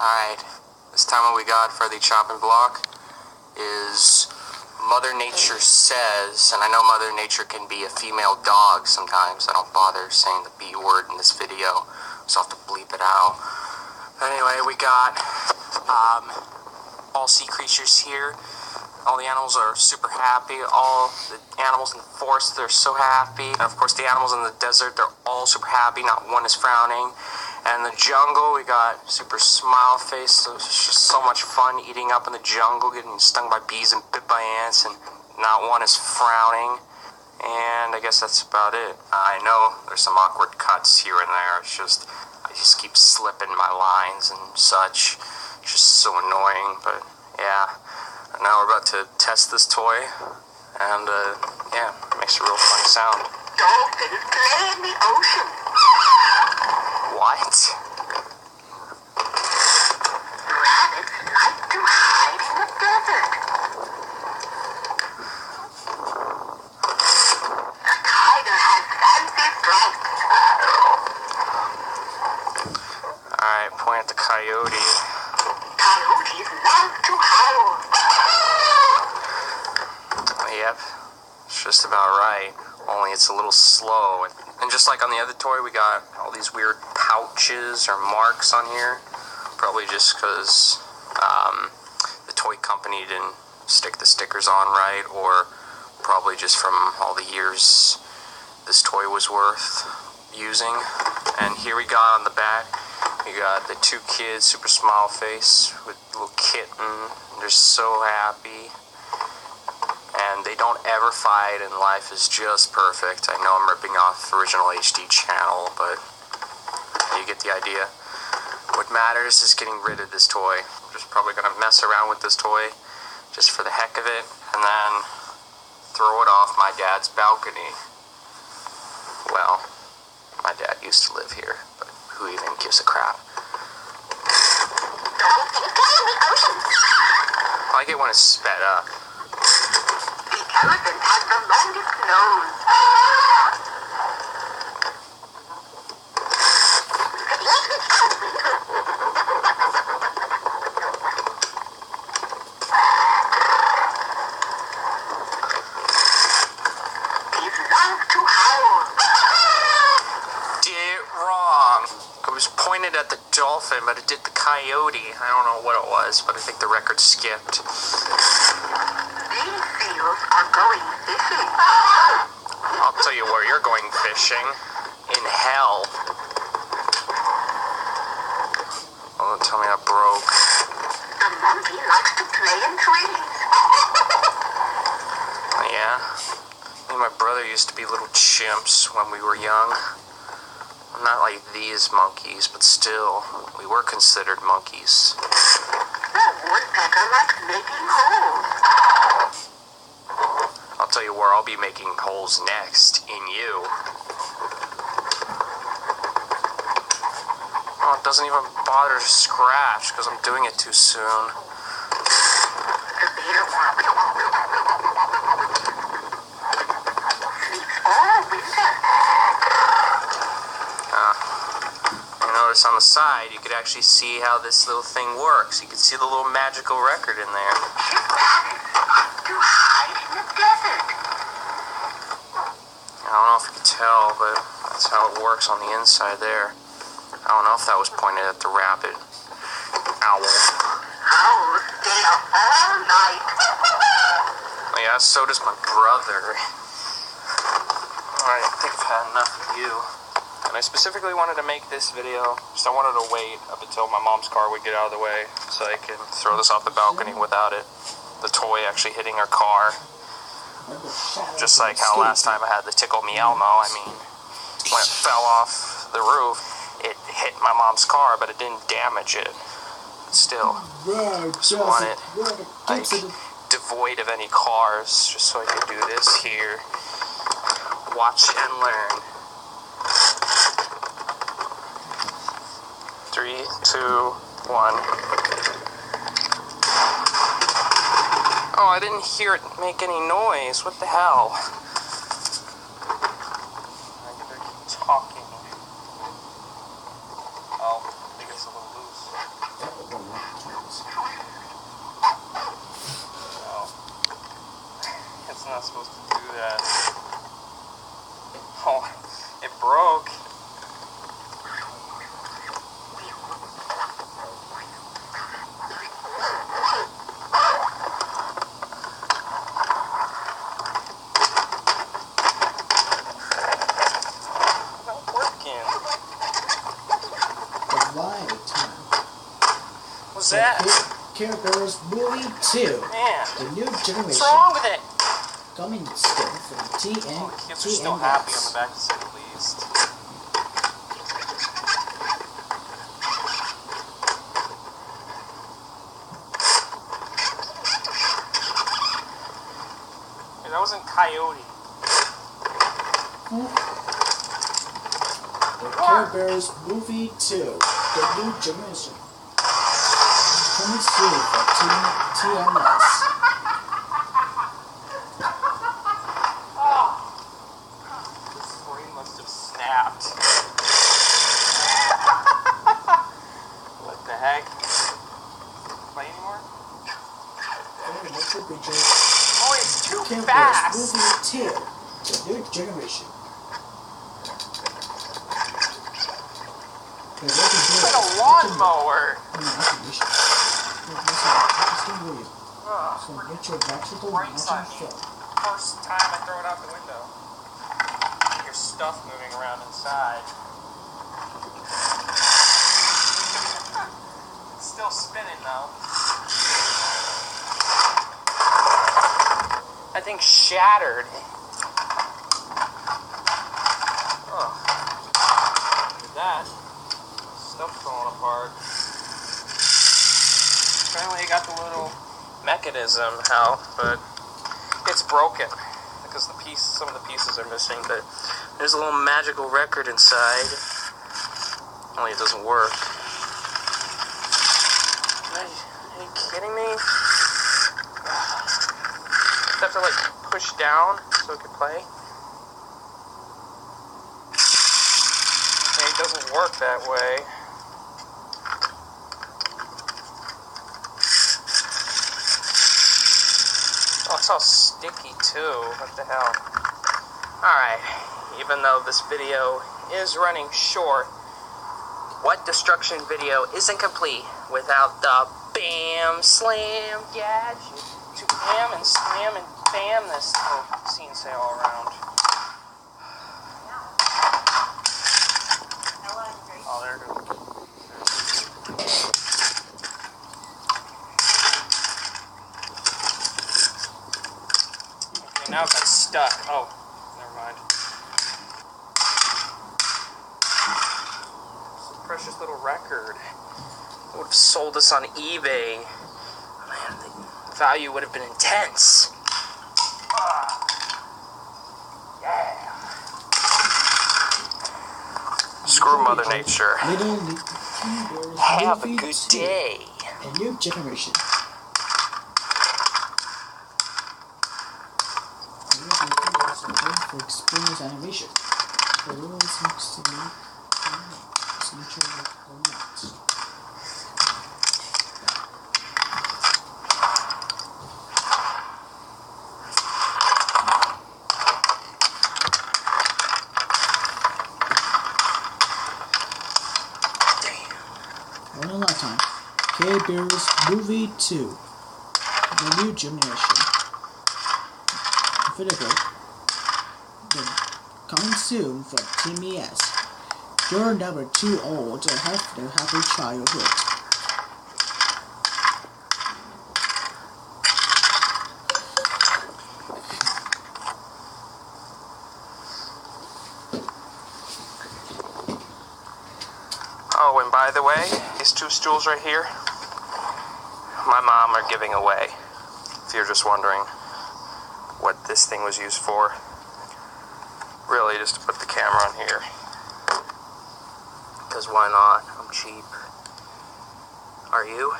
Alright, this time what we got for the chopping block is Mother Nature says, and I know Mother Nature can be a female dog sometimes. I don't bother saying the B word in this video, so I'll have to bleep it out. But anyway, we got all sea creatures here. All the animals are super happy. All the animals in the forest, they're so happy. And of course the animals in the desert, they're all super happy. Not one is frowning. And in the jungle, we got super smile face. So it's just so much fun eating up in the jungle, getting stung by bees and bit by ants, and not one is frowning. And I guess that's about it. I know there's some awkward cuts here and there. It's just, I just keep slipping my lines and such. It's just so annoying, but yeah. And now we're about to test this toy, and yeah, it makes a real funny sound. Dolphins play in the ocean. What? Rabbits like to hide in the desert. The tiger has fancy stripes. Alright, point at the coyote. Coyotes love to howl. Yep, it's just about right, only it's a little slow. And just like on the other toy, we got all these weird pouches or marks on here. Probably just because the toy company didn't stick the stickers on right, or probably just from all the years this toy was worth using. And here we got on the back, we got the two kids, super smile face, with a little kitten. They're so happy. And they don't ever fight, and life is just perfect. I know I'm ripping off the original HD channel, but you get the idea. What matters is getting rid of this toy. I'm just probably going to mess around with this toy just for the heck of it, and then throw it off my dad's balcony. Well, my dad used to live here, but who even gives a crap? I like it when it's sped up. Elephant has the longest nose. These love to howl. Did it wrong. It was pointed at the dolphin, but it did the coyote. I don't know what it was, but I think the record skipped. Are going fishing. I'll tell you where you're going fishing. In hell. Oh, don't tell me that broke. The monkey likes to play in trees. Yeah? Me and my brother used to be little chimps when we were young. Not like these monkeys, but still, we were considered monkeys. The woodpecker likes making holes. I'll tell you where I'll be making holes next, in you. Oh, it doesn't even bother to scratch because I'm doing it too soon. The beetle sleeps all winter. You notice on the side, you could actually see how this little thing works. You can see the little magical record in there. To hide in the desert. I don't know if you can tell, but that's how it works on the inside there. I don't know if that was pointed at the rabbit. Owl. Owls stay up all night. Yeah, so does my brother. Alright, I think I've had enough of you. And I specifically wanted to make this video, because I wanted to wait up until my mom's car would get out of the way, so I can throw this off the balcony without it. The toy actually hitting her car. Just like how last time I had the Tickle Me Elmo. I mean, when it fell off the roof, it hit my mom's car, but it didn't damage it. Still, just want it like devoid of any cars, just so I could do this here. Watch and learn. 3, 2, 1. Oh, I didn't hear it make any noise. What the hell? I better keep talking. Oh, I think it's a little loose. not supposed to do that. Oh, it broke. What's that? Care Bears Movie 2. Man, The New Generation. what's wrong with it? Coming soon from TN. Oh, kids are still happy on the back to say the least. Hey, that wasn't Coyote. The Care Bears Movie 2. The New Generation. Coming soon from TMS. This screen must have snapped. What the heck? Play anymore? Oh, it's too Care fast! Bears Movie 2. The New Generation. It's like a lawnmower! So get your vegetable Brakes on matching you. film. First time I throw it out the window. Your stuff moving around inside. It's still spinning though. That thing shattered. Oh. Look at that. Stuff falling apart. Finally got the little mechanism out, but it's broken because some of the pieces are missing, but there's a little magical record inside. Only it doesn't work. Are you kidding me? I have to like push down so it can play. Okay, it doesn't work that way. Oh, it's all sticky too. What the hell? Alright, even though this video is running short, What Destruction video isn't complete without the bam, slam, gadget to bam and slam and bam this little scene say all around. Oh, there it goes. Now it got stuck. Oh, never mind. It's a precious little record. It would have sold us on eBay. Man, the value would have been intense. Yeah. Screw Mother Nature. Have a good day. A New Generation. For experience animation. The rules mix to me. Signature format. One last time. Care Bears Movie 2. The New Generation. Video. Coming soon from TMS. You're never too old to have a happy childhood. Oh, and by the way, these two stools right here, my mom are giving away. If you're just wondering what this thing was used for. Really, just to put the camera on here. Because why not? I'm cheap. Are you?